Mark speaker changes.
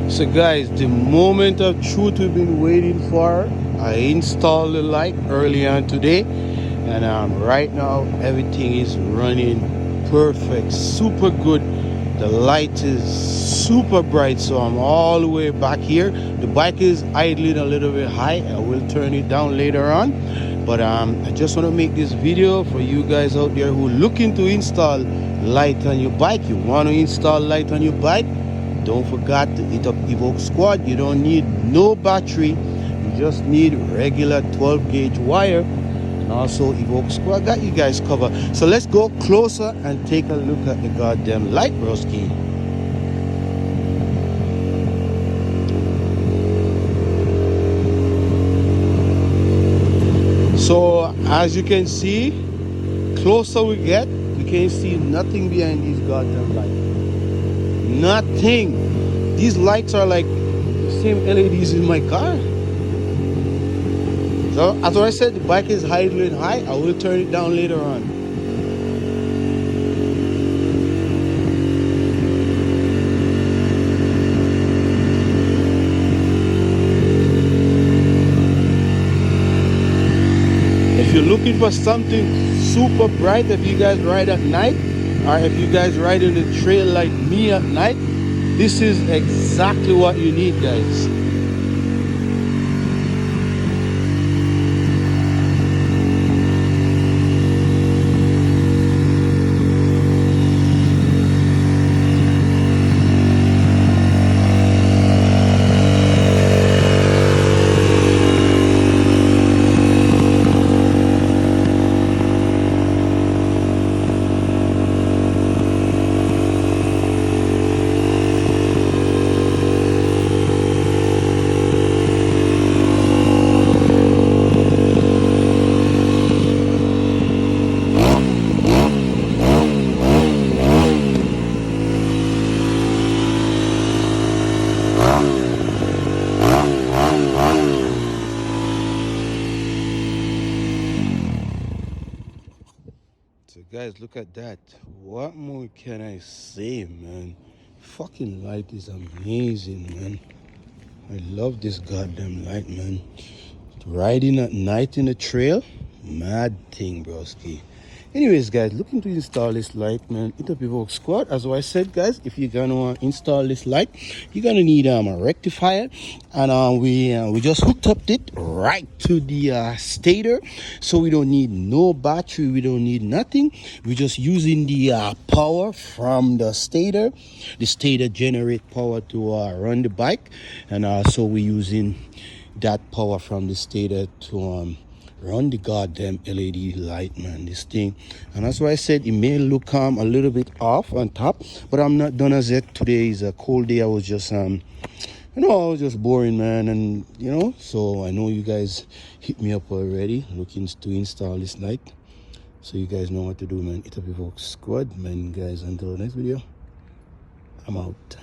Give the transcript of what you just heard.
Speaker 1: So guys, the moment of truth we've been waiting for. I installed the light early on today, and right now everything is running perfect, super good. The light is super bright, so I'm all the way back here. The bike is idling a little bit high. I will turn it down later on, but I just want to make this video for you guys out there who looking to install light on your bike. You want to install light on your bike, don't forget to hit up EVOQUE Squad. You don't need no battery, you just need regular 12 gauge wire, and also EVOQUE Squad got you guys covered. So let's go closer and take a look at the goddamn light, broski. So as you can see, closer we get, we can see nothing behind these goddamn lights. Nothing. These lights are like the same LEDs in my car. So as I said, the bike is idling high. I will turn it down later on. If you're looking for something super bright, if you guys ride at night, or if you guys ride in the trail like me at night, this is exactly what you need, guys. So guys, look at that. What more can I say, man? Fucking light is amazing, man. I love this goddamn light, man. Riding at night in the trail, mad thing, broski. Anyways, guys, looking to install this light, man. Hit up EVOQUE Squad. As I said, guys, if you're gonna install this light, you're gonna need a rectifier, and we just hooked up it right to the stator, so we don't need no battery, we don't need nothing. We're just using the power from the stator. The stator generate power to run the bike, and so we're using that power from the stator to run the goddamn LED light, man. This thing, and that's why I said it may look a little bit off on top, but I'm not done as yet. Today is a cold day. I was just I was just boring, man, and so I know you guys hit me up already looking to install this light, so you guys know what to do, man. Hit up EVOQUE Squad, man. Guys, until the next video, I'm out.